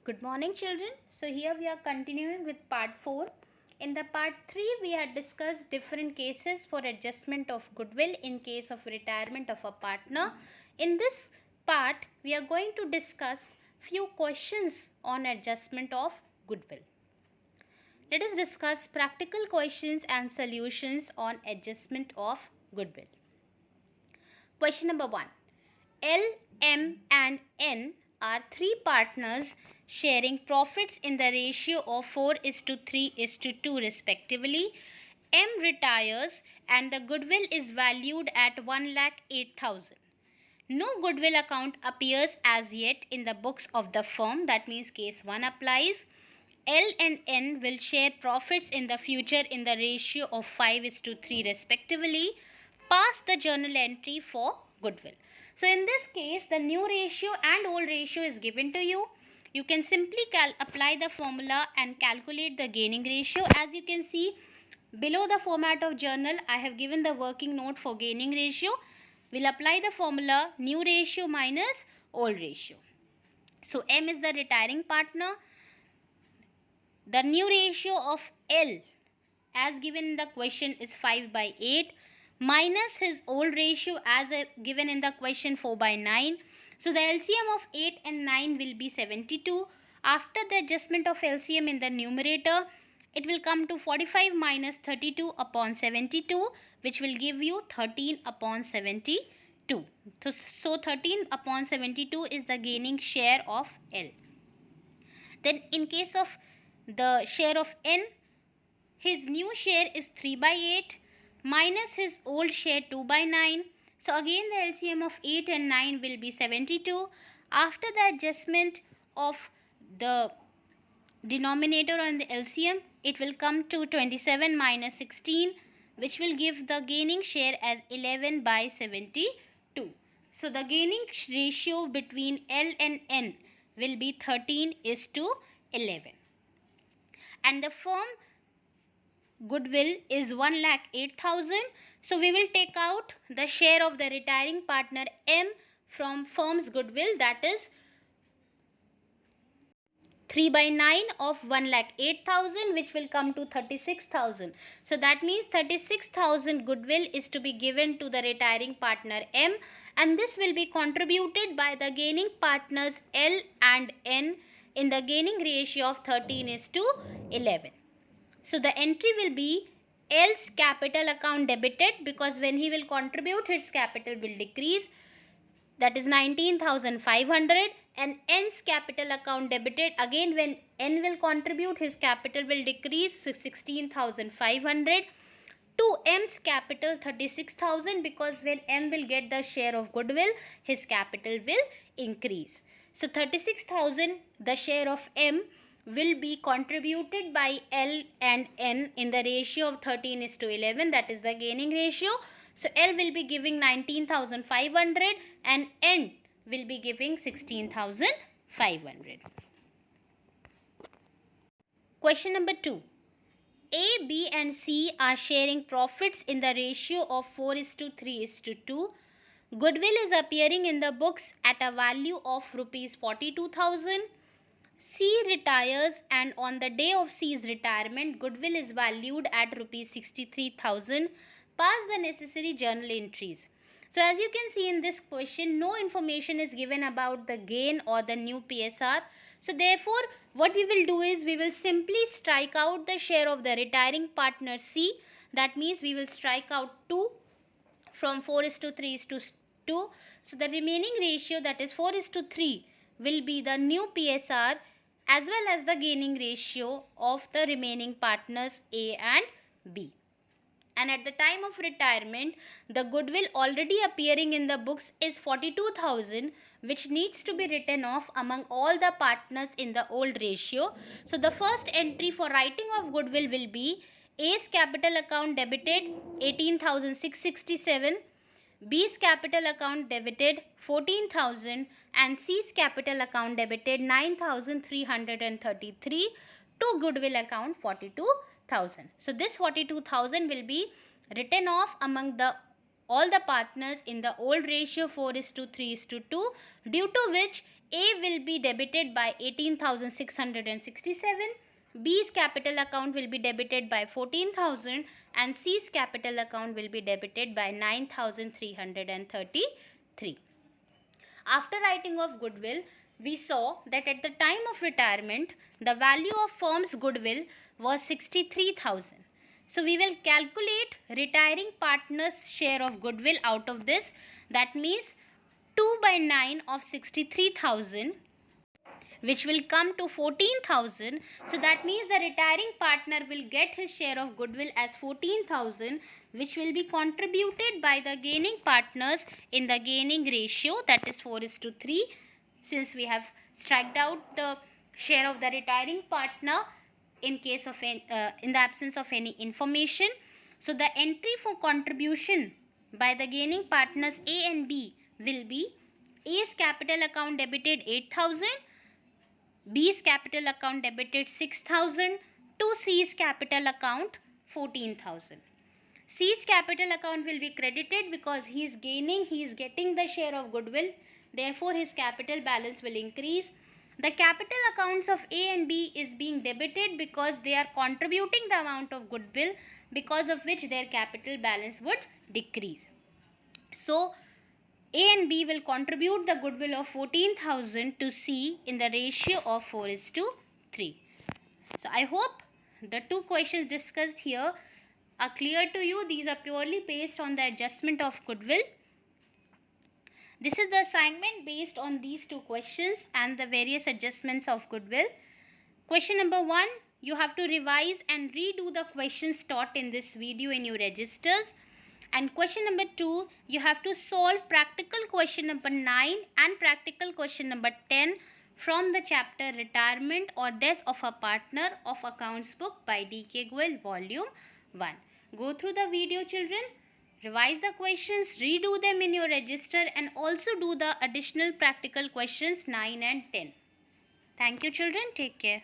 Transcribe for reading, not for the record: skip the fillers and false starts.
Good morning, children. So, here we are continuing with part 4. In the part 3, we had discussed different cases for adjustment of goodwill in case of retirement of a partner. In this part, we are going to discuss few questions on adjustment of goodwill. Let us discuss practical questions and solutions on adjustment of goodwill. Question number 1. L, M, and N are three partners sharing profits in the ratio of 4:3:2 respectively. M retires and the goodwill is valued at 1,08,000. No goodwill account appears as yet in the books of the firm. That means case 1 applies. L and N will share profits in the future in the ratio of 5:3 respectively. Pass the journal entry for goodwill. So in this case, the new ratio and old ratio is given to you. You can simply apply the formula and calculate the gaining ratio. As you can see, below the format of journal, I have given the working note for gaining ratio. We'll apply the formula new ratio minus old ratio. So M is the retiring partner. The new ratio of L as given in the question is 5/8 minus his old ratio as given in the question 4/9. So the LCM of 8 and 9 will be 72. After the adjustment of LCM in the numerator, it will come to 45 minus 32 upon 72, which will give you 13 upon 72. So 13 upon 72 is the gaining share of L. Then in case of the share of N, his new share is 3/8 minus his old share 2/9. So again the LCM of 8 and 9 will be 72. After the adjustment of the denominator on the LCM, it will come to 27 minus 16, which will give the gaining share as 11/72. So the gaining ratio between L and N will be 13:11. And the firm goodwill is 1,08,000. So we will take out the share of the retiring partner M from firm's goodwill, that is 3/9 of 1,08,000, which will come to 36,000. So that means 36,000 goodwill is to be given to the retiring partner M, and this will be contributed by the gaining partners L and N in the gaining ratio of 13:11. So the entry will be L's capital account debited, because when he will contribute, his capital will decrease, that is 19,500, and N's capital account debited, again when N will contribute, his capital will decrease 16,500 to M's capital 36,000, because when M will get the share of goodwill, his capital will increase. So 36,000, the share of M, will be contributed by L and N in the ratio of 13:11, that is the gaining ratio. So L will be giving 19,500 and N will be giving 16,500. Question number 2. A, B and C are sharing profits in the ratio of 4:3:2. Goodwill is appearing in the books at a value of rupees 42,000. C retires and on the day of C's retirement, goodwill is valued at rupees 63,000. Pass the necessary journal entries. So as you can see in this question, no information is given about the gain or the new PSR. So therefore, what we will do is we will simply strike out the share of the retiring partner C. That means we will strike out 2 from 4:3:2. So the remaining ratio, that is 4:3, will be the new PSR as well as the gaining ratio of the remaining partners A and B. And at the time of retirement, the goodwill already appearing in the books is 42,000, which needs to be written off among all the partners in the old ratio. So the first entry for writing of goodwill will be A's capital account debited 18,667, B's capital account debited 14,000 and C's capital account debited 9,333 to goodwill account 42,000. So this 42,000 will be written off among all the partners in the old ratio 4:3:2, due to which A will be debited by 18,667, B's capital account will be debited by 14,000 and C's capital account will be debited by 9,333. After writing of goodwill, we saw that at the time of retirement, the value of firm's goodwill was 63,000. So we will calculate retiring partner's share of goodwill out of this. That means 2 by 9 of 63,000, which will come to 14,000. So that means the retiring partner will get his share of goodwill as 14,000, which will be contributed by the gaining partners in the gaining ratio, that is 4:3, since we have struck out the share of the retiring partner in case of in the absence of any information. So the entry for contribution by the gaining partners A and B will be A's capital account debited 8,000, B's capital account debited 6,000 to C's capital account 14,000. C's capital account will be credited because he is getting the share of goodwill. Therefore, his capital balance will increase. The capital accounts of A and B is being debited because they are contributing the amount of goodwill, because of which their capital balance would decrease. So, A and B will contribute the goodwill of 14,000 to C in the ratio of 4:3. So I hope the two questions discussed here are clear to you. These are purely based on the adjustment of goodwill. This is the assignment based on these two questions and the various adjustments of goodwill. Question number 1, you have to revise and redo the questions taught in this video in your registers. And question number 2, you have to solve practical question number 9 and practical question number 10 from the chapter Retirement or Death of a Partner of Accounts book by D.K. Goel, volume 1. Go through the video, children. Revise the questions, redo them in your register, and also do the additional practical questions 9 and 10. Thank you, children. Take care.